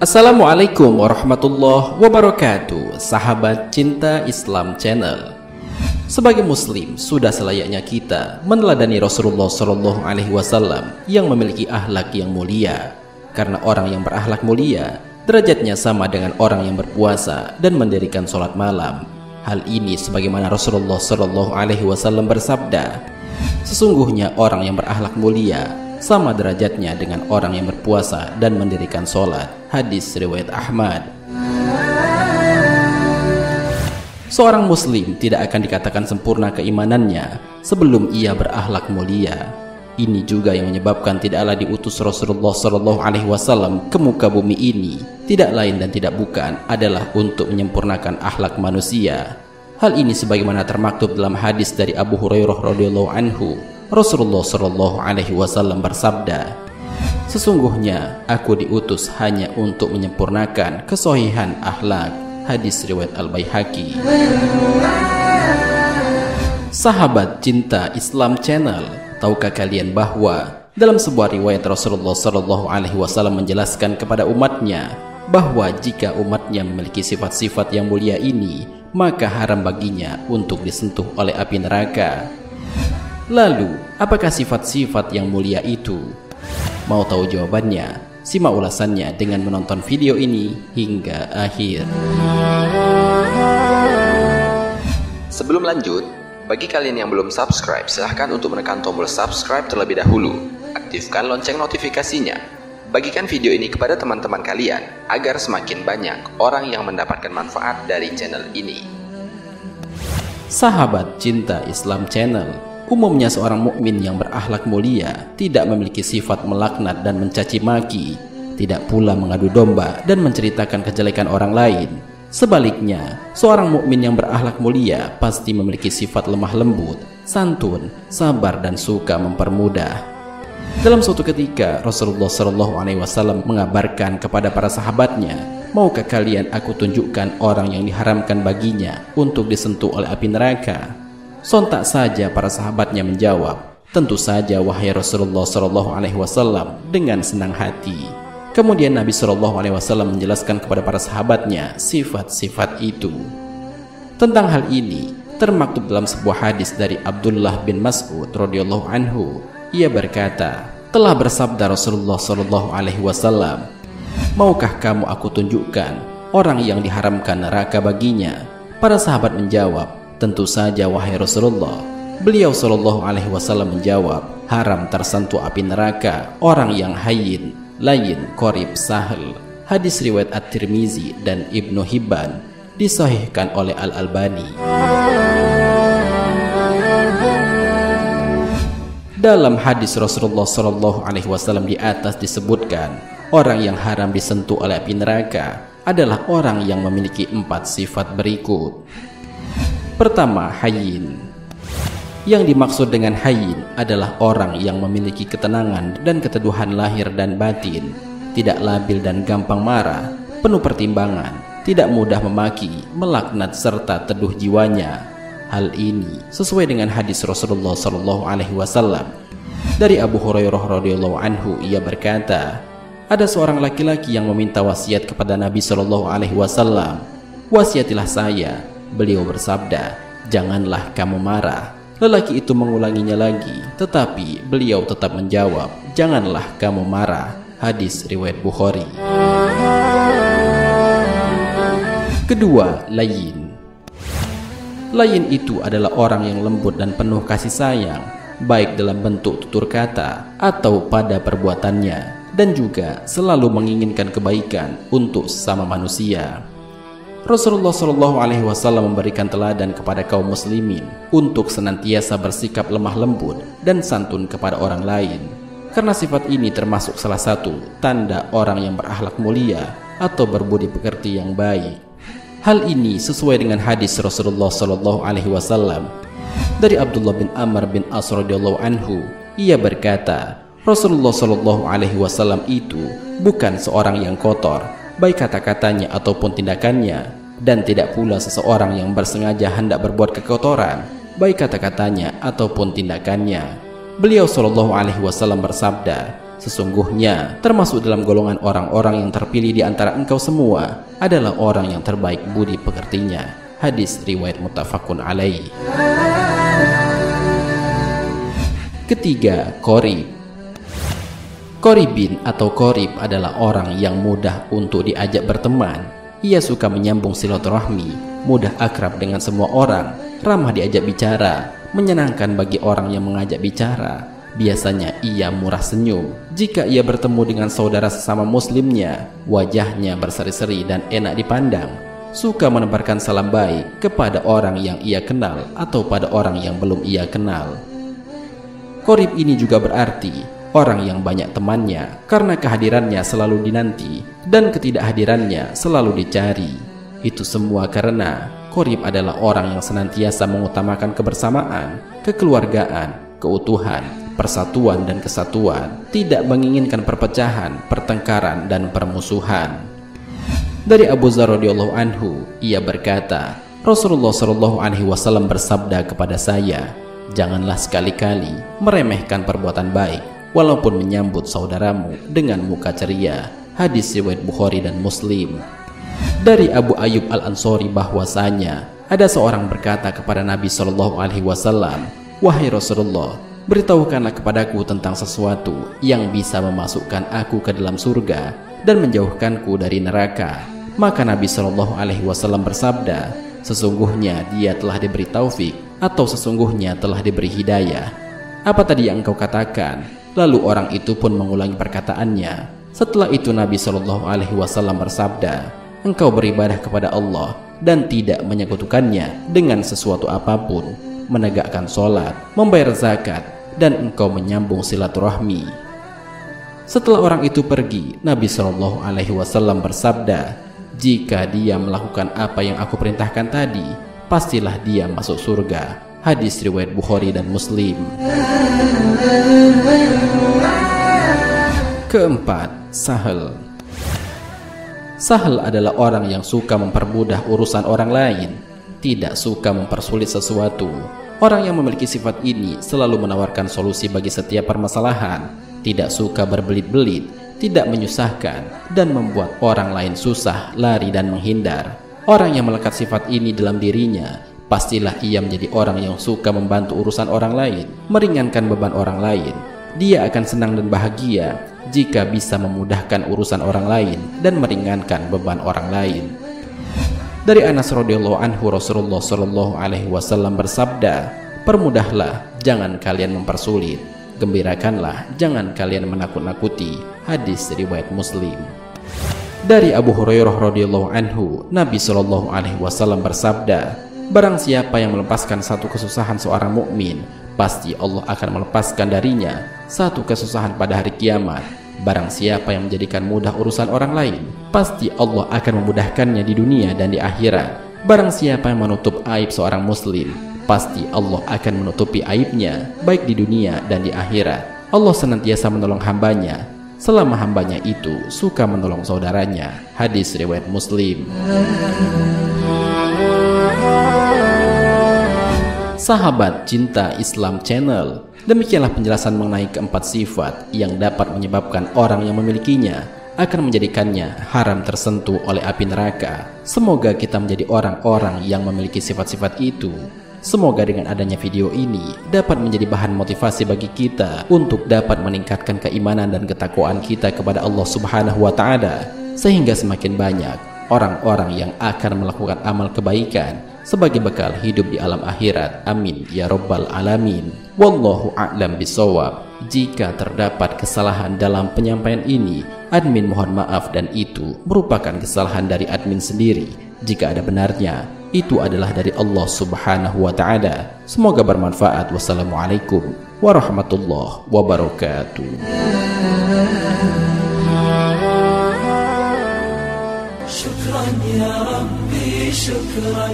Assalamualaikum warahmatullahi wabarakatuh, sahabat cinta Islam Channel. Sebagai muslim, sudah selayaknya kita meneladani Rasulullah Shallallahu Alaihi Wasallam yang memiliki akhlak yang mulia. Karena orang yang berakhlak mulia, derajatnya sama dengan orang yang berpuasa dan mendirikan sholat malam. Hal ini sebagaimana Rasulullah Shallallahu Alaihi Wasallam bersabda, sesungguhnya orang yang berakhlak mulia sama derajatnya dengan orang yang berpuasa dan mendirikan sholat. Hadis riwayat Ahmad. Seorang muslim tidak akan dikatakan sempurna keimanannya sebelum ia berakhlak mulia. Ini juga yang menyebabkan tidaklah diutus Rasulullah Shallallahu Alaihi Wasallam ke muka bumi ini tidak lain dan tidak bukan adalah untuk menyempurnakan akhlak manusia. Hal ini sebagaimana termaktub dalam hadis dari Abu Hurairah radhiyallahu anhu. Rasulullah Shallallahu Alaihi Wasallam bersabda, sesungguhnya aku diutus hanya untuk menyempurnakan kesohihan akhlak. Hadis riwayat Al-Baihaqi. Sahabat cinta Islam Channel, tahukah kalian bahwa dalam sebuah riwayat Rasulullah Shallallahu Alaihi Wasallam menjelaskan kepada umatnya bahwa jika umatnya memiliki sifat-sifat yang mulia ini, maka haram baginya untuk disentuh oleh api neraka. Lalu, apakah sifat-sifat yang mulia itu? Mau tahu jawabannya? Simak ulasannya dengan menonton video ini hingga akhir. Sebelum lanjut, bagi kalian yang belum subscribe, silahkan untuk menekan tombol subscribe terlebih dahulu. Aktifkan lonceng notifikasinya. Bagikan video ini kepada teman-teman kalian agar semakin banyak orang yang mendapatkan manfaat dari channel ini. Sahabat cinta Islam Channel, umumnya seorang mukmin yang berakhlak mulia tidak memiliki sifat melaknat dan mencaci maki, tidak pula mengadu domba dan menceritakan kejelekan orang lain. Sebaliknya, seorang mukmin yang berakhlak mulia pasti memiliki sifat lemah lembut, santun, sabar dan suka mempermudah. Dalam suatu ketika, Rasulullah Shallallahu Alaihi Wasallam mengabarkan kepada para sahabatnya, maukah kalian aku tunjukkan orang yang diharamkan baginya untuk disentuh oleh api neraka? Sontak saja para sahabatnya menjawab, tentu saja wahai Rasulullah Shallallahu Alaihi Wasallam, dengan senang hati. Kemudian Nabi Shallallahu Alaihi Wasallam menjelaskan kepada para sahabatnya sifat-sifat itu. Tentang hal ini termaktub dalam sebuah hadis dari Abdullah bin Mas'ud radhiyallahu anhu. Ia berkata, telah bersabda Rasulullah Shallallahu Alaihi Wasallam, maukah kamu aku tunjukkan orang yang diharamkan neraka baginya? Para sahabat menjawab, tentu saja wahai Rasulullah. Beliau Shallallahu Alaihi Wasallam menjawab, haram tersentuh api neraka orang yang hayyin, layin, qorib, sahel. Hadis riwayat At-Tirmizi dan Ibnu Hibban, disahihkan oleh Al-Albani. Dalam hadis Rasulullah Shallallahu Alaihi Wasallam di atas disebutkan, orang yang haram disentuh oleh api neraka adalah orang yang memiliki 4 sifat berikut. Pertama, hayyin. Yang dimaksud dengan hayyin adalah orang yang memiliki ketenangan dan keteduhan lahir dan batin, tidak labil dan gampang marah, penuh pertimbangan, tidak mudah memaki, melaknat serta teduh jiwanya. Hal ini sesuai dengan hadis Rasulullah Shallallahu Alaihi Wasallam. Dari Abu Hurairah radhiyallahu anhu, ia berkata, ada seorang laki-laki yang meminta wasiat kepada Nabi Shallallahu Alaihi Wasallam. Wasiatilah saya. Beliau bersabda, janganlah kamu marah. Lelaki itu mengulanginya lagi, tetapi beliau tetap menjawab, janganlah kamu marah. Hadis riwayat Bukhari. Kedua, layin. Layin itu adalah orang yang lembut dan penuh kasih sayang, baik dalam bentuk tutur kata atau pada perbuatannya, dan juga selalu menginginkan kebaikan untuk sesama manusia. Rasulullah Shallallahu Alaihi Wasallam memberikan teladan kepada kaum muslimin untuk senantiasa bersikap lemah lembut dan santun kepada orang lain, karena sifat ini termasuk salah satu tanda orang yang berakhlak mulia atau berbudi pekerti yang baik. Hal ini sesuai dengan hadis Rasulullah Shallallahu Alaihi Wasallam dari Abdullah bin Amr bin As radhiyallahu anhu. Ia berkata, Rasulullah Shallallahu Alaihi Wasallam itu bukan seorang yang kotor, baik kata-katanya ataupun tindakannya, dan tidak pula seseorang yang bersengaja hendak berbuat kekotoran, baik kata-katanya ataupun tindakannya. Beliau Shallallahu Alaihi Wasallam bersabda, Sesungguhnya termasuk dalam golongan orang-orang yang terpilih di antara engkau semua adalah orang yang terbaik budi pekertinya. Hadis riwayat muttafaqun alaih. Ketiga, Qorib. Qoribin atau Qorib adalah orang yang mudah untuk diajak berteman. Ia suka menyambung silaturahmi, mudah akrab dengan semua orang, ramah diajak bicara, menyenangkan bagi orang yang mengajak bicara. Biasanya ia murah senyum. Jika ia bertemu dengan saudara sesama muslimnya, wajahnya berseri-seri dan enak dipandang. Suka menebarkan salam baik kepada orang yang ia kenal atau pada orang yang belum ia kenal. Qorib ini juga berarti orang yang banyak temannya karena kehadirannya selalu dinanti dan ketidakhadirannya selalu dicari. Itu semua karena Qorib adalah orang yang senantiasa mengutamakan kebersamaan, kekeluargaan, keutuhan, persatuan dan kesatuan, tidak menginginkan perpecahan, pertengkaran dan permusuhan. Dari Abu Dzar radhiyallahu anhu, ia berkata, Rasulullah shallallahu alaihi wasallam bersabda kepada saya, janganlah sekali-kali meremehkan perbuatan baik, walaupun menyambut saudaramu dengan muka ceria. Hadis riwayat Bukhari dan Muslim. Dari Abu Ayyub Al-Ansari bahwasanya ada seorang berkata kepada Nabi Shallallahu Alaihi Wasallam, wahai Rasulullah, beritahukanlah kepadaku tentang sesuatu yang bisa memasukkan aku ke dalam surga dan menjauhkanku dari neraka. Maka Nabi Shallallahu Alaihi Wasallam bersabda, sesungguhnya dia telah diberi taufik atau sesungguhnya telah diberi hidayah. Apa tadi yang engkau katakan? Lalu orang itu pun mengulangi perkataannya. Setelah itu Nabi Shallallahu Alaihi Wasallam bersabda, engkau beribadah kepada Allah dan tidak menyekutukannya dengan sesuatu apapun, menegakkan sholat, membayar zakat, dan engkau menyambung silaturahmi. Setelah orang itu pergi, Nabi Shallallahu Alaihi Wasallam bersabda, jika dia melakukan apa yang aku perintahkan tadi, pastilah dia masuk surga. Hadis riwayat Bukhari dan Muslim. Keempat, Sahal. Sahal adalah orang yang suka mempermudah urusan orang lain, tidak suka mempersulit sesuatu. Orang yang memiliki sifat ini selalu menawarkan solusi bagi setiap permasalahan, tidak suka berbelit-belit, tidak menyusahkan, dan membuat orang lain susah, lari, dan menghindar. Orang yang melekat sifat ini dalam dirinya, pastilah ia menjadi orang yang suka membantu urusan orang lain, meringankan beban orang lain. Dia akan senang dan bahagia jika bisa memudahkan urusan orang lain dan meringankan beban orang lain. Dari Anas radhiyallahu anhu, Rasulullah shallallahu alaihi wasallam bersabda, permudahlah, jangan kalian mempersulit. Gembirakanlah, jangan kalian menakut-nakuti. Hadis riwayat Muslim. Dari Abu Hurairah radhiyallahu anhu, Nabi shallallahu alaihi wasallam bersabda, barang siapa yang melepaskan satu kesusahan seorang mukmin, pasti Allah akan melepaskan darinya satu kesusahan pada hari kiamat. Barang siapa yang menjadikan mudah urusan orang lain, pasti Allah akan memudahkannya di dunia dan di akhirat. Barang siapa yang menutup aib seorang muslim, pasti Allah akan menutupi aibnya baik di dunia dan di akhirat. Allah senantiasa menolong hambanya selama hambanya itu suka menolong saudaranya. Hadis riwayat Muslim. Sahabat Cinta Islam Channel, demikianlah penjelasan mengenai keempat sifat yang dapat menyebabkan orang yang memilikinya akan menjadikannya haram tersentuh oleh api neraka. Semoga kita menjadi orang-orang yang memiliki sifat-sifat itu. Semoga dengan adanya video ini dapat menjadi bahan motivasi bagi kita untuk dapat meningkatkan keimanan dan ketakwaan kita kepada Allah Subhanahu wa Ta'ala, sehingga semakin banyak orang-orang yang akan melakukan amal kebaikan sebagai bekal hidup di alam akhirat. Amin ya rabbal alamin. Wallahu a'lam bisawab. Jika terdapat kesalahan dalam penyampaian ini, admin mohon maaf dan itu merupakan kesalahan dari admin sendiri. Jika ada benarnya, itu adalah dari Allah Subhanahu wa Ta'ala. Semoga bermanfaat. Wassalamualaikum warahmatullahi wabarakatuh. شكرا يا ربي شكرا